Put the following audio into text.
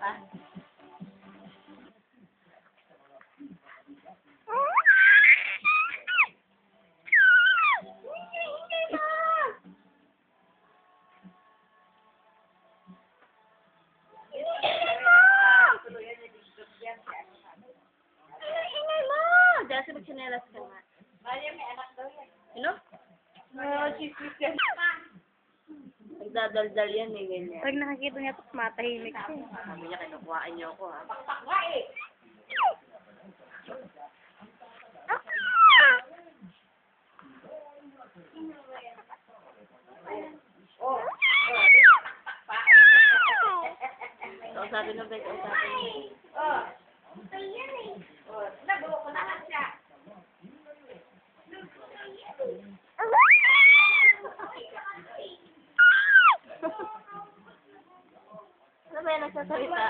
Ha? Ingay mo! Diyan sa magsinelas ka nga. Maya, may anak daw yan. Ano? Chismis yan. Nagdadaldal yan eh, ganyan. Pag nakikita niya ito, matahimik siya. Sabi niya, kinukuhaan niyo ako ha. Pakpak nga eh. Oh. Kausapin ng bed, kausapin niyo. Oh. Oh. Nabuo ko na lang siya. Ano ba yan nagsasalita?